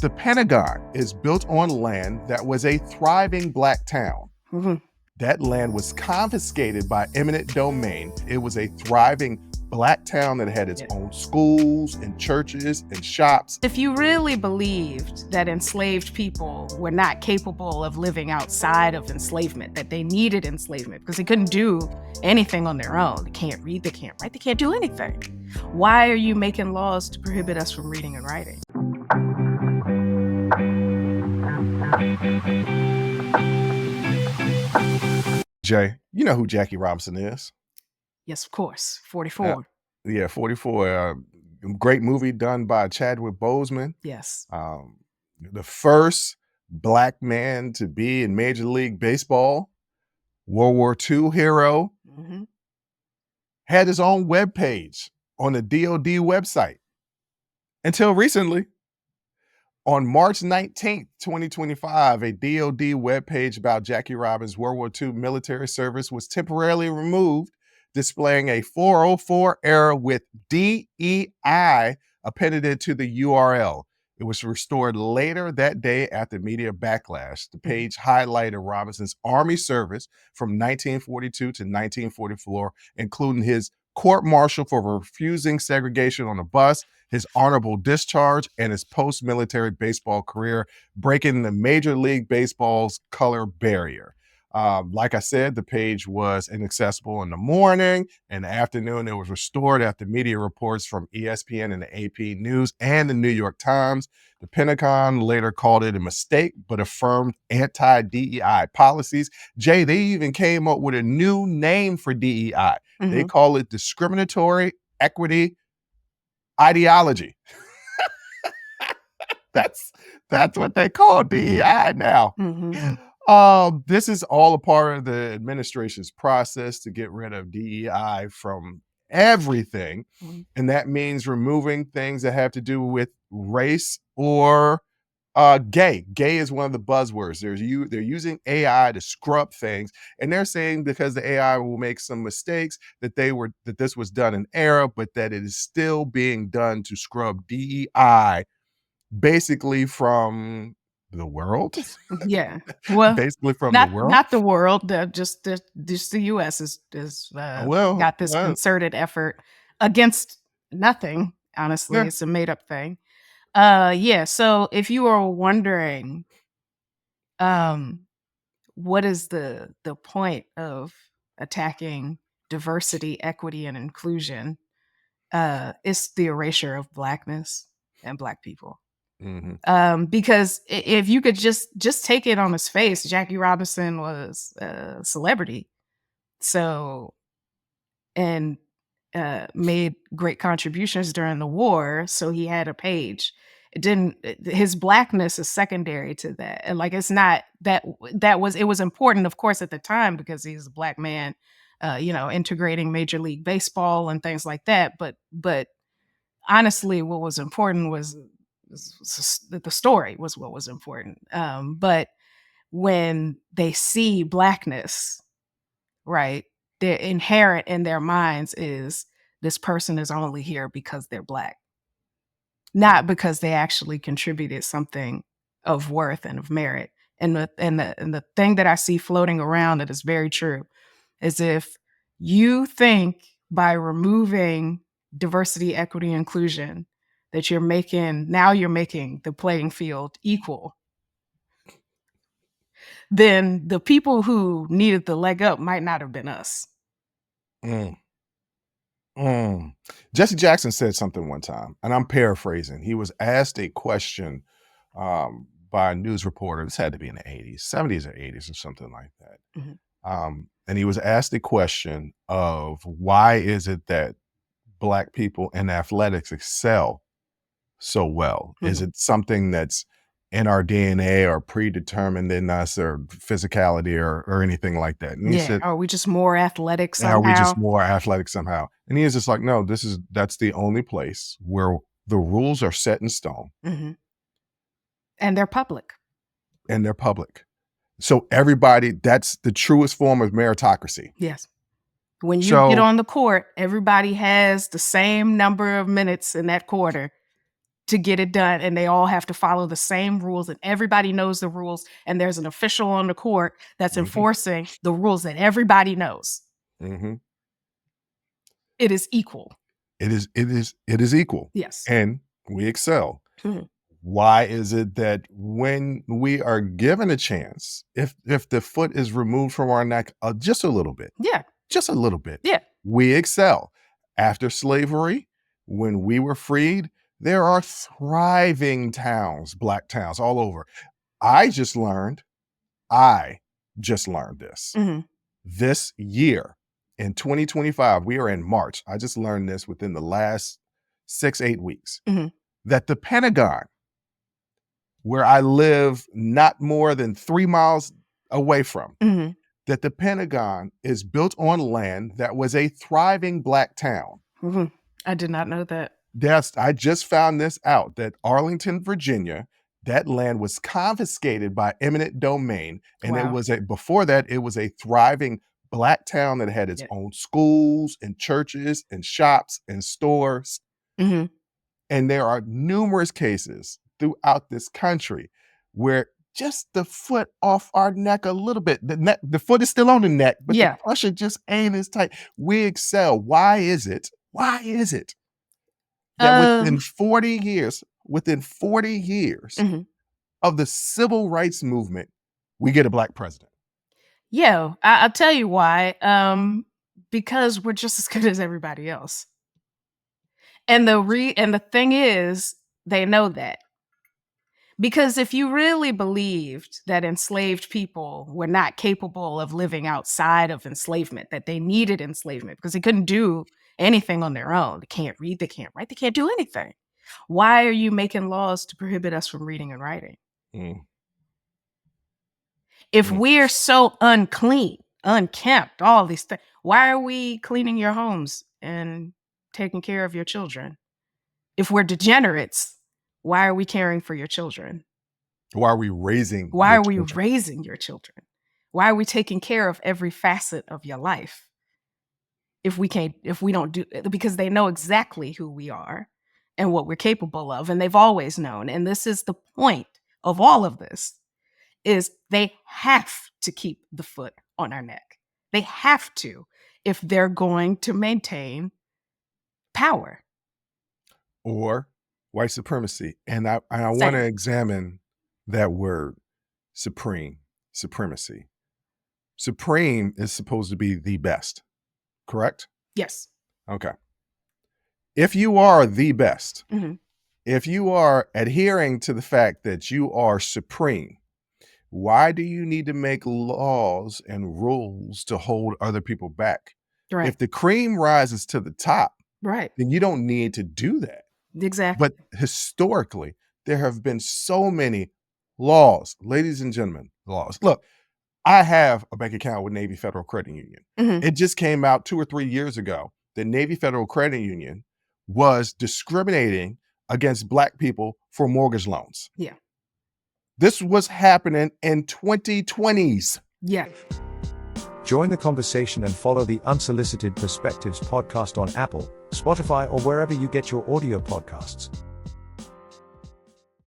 The Pentagon is built on land that was a thriving Black town. That land was confiscated by eminent domain. It was a thriving Black town that had its own schools and churches and shops. If you really believed that enslaved people were not capable of living outside of enslavement, that they needed enslavement because they couldn't do anything on their own, they can't read, they can't write, they can't do anything, why are you making laws to prohibit us from reading and writing? Jay, you know who Jackie Robinson is? Yes, of course. 44. Yeah, 44. Great movie done by Chadwick Boseman. Yes. The first Black man to be in Major League Baseball, World War II hero, had his own webpage on the DOD website until recently. On March 19th, 2025, a DOD webpage about Jackie Robinson's World War II military service was temporarily removed, displaying a 404 error with DEI appended to the URL. It was restored later that day after media backlash. The page highlighted Robinson's Army service from 1942 to 1944, including his court-martial for refusing segregation on a bus, his honorable discharge, and his post-military baseball career, breaking the Major League Baseball's color barrier. Like I said, the page was inaccessible in the morning. In the afternoon, it was restored after media reports from ESPN and the AP News and the New York Times. The Pentagon later called it a mistake, but affirmed anti-DEI policies. Jay, they even came up with a new name for DEI. They call it Discriminatory Equity Ideology. That's what they call DEI now. This is all a part of the administration's process to get rid of DEI from everything. And that means removing things that have to do with race or gay. Gay is one of the buzzwords. They're using AI to scrub things, and they're saying because the AI will make some mistakes that this was done in error, but that it is still being done to scrub DEI basically from the world. Yeah, well, basically from not the world, not the world. Just the U.S. has got this concerted effort against nothing. Honestly, it's a made up thing. So if you are wondering, what is the point of attacking diversity, equity, and inclusion? It's the erasure of Blackness and Black people. Because if you could just take it on his face, Jackie Robinson was a celebrity, and made great contributions during the war, so he had a page. His Blackness is secondary to that, and like it's not it was important, of course, at the time because he's a Black man, integrating Major League Baseball and things like that. But honestly, what was important was the story was what was important. But when they see Blackness, right, they're inherent in their minds is this person is only here because they're Black, not because they actually contributed something of worth and of merit. And the thing that I see floating around that is very true is if you think by removing diversity, equity, inclusion, that you're making the playing field equal, then the people who needed the leg up might not have been us. Jesse Jackson said something one time, and I'm paraphrasing. He was asked a question by a news reporter. This had to be in the 80s, 70s or 80s or something like that. And he was asked a question of why is it that Black people in athletics excel so well? Is it something that's in our DNA or predetermined in us or physicality or anything like that? And he said, are we just more athletic somehow? Are we just more athletic somehow? And he is just like, no, that's the only place where the rules are set in stone. And they're public. So everybody, that's the truest form of meritocracy. Yes. When you get on the court, everybody has the same number of minutes in that quarter to get it done, and they all have to follow the same rules, and everybody knows the rules, and there's an official on the court that's enforcing the rules that everybody knows. It is equal. It is equal. Yes. And we excel. Why is it that when we are given a chance, if the foot is removed from our neck just a little bit, just a little bit, we excel? After slavery, when we were freed, there are thriving towns, Black towns all over. I just learned this. This year, in 2025, we are in March. I just learned this within the last 6-8 weeks, that the Pentagon, where I live not more than 3 miles away from, that the Pentagon is built on land that was a thriving Black town. I did not know that. I just found this out, that Arlington, Virginia, that land was confiscated by eminent domain. And it was before that, it was a thriving Black town that had its own schools and churches and shops and stores. And there are numerous cases throughout this country where just the foot off our neck a little bit, the foot is still on the neck, but the pressure just ain't as tight. We excel. Why is it that within 40 years of the civil rights movement, we get a Black president? I'll tell you why. Because we're just as good as everybody else. And the thing is, they know that. Because if you really believed that enslaved people were not capable of living outside of enslavement, that they needed enslavement because they couldn't do anything on their own, they can't read, they can't write, they can't do anything, why are you making laws to prohibit us from reading and writing? If we're so unclean, unkempt, all these things, why are we cleaning your homes and taking care of your children? If we're degenerates, why are we caring for your children? Why are we raising your children? Why are we taking care of every facet of your life? If we don't do it, because they know exactly who we are and what we're capable of, and they've always known. And this is the point of all of this, is they have to keep the foot on our neck. They have to, if they're going to maintain power. Or white supremacy. And I want to examine that word, supremacy. Supreme is supposed to be the best, correct? Yes. Okay. If you are the best, if you are adhering to the fact that you are supreme, why do you need to make laws and rules to hold other people back? If the cream rises to the top, then you don't need to do that. Exactly. But historically, there have been so many laws, ladies and gentlemen, laws. Look, I have a bank account with Navy Federal Credit Union. It just came out 2 or 3 years ago that Navy Federal Credit Union was discriminating against Black people for mortgage loans. This was happening in 2020s. Join the conversation and follow the Unsolicited Perspectives podcast on Apple, Spotify, or wherever you get your audio podcasts.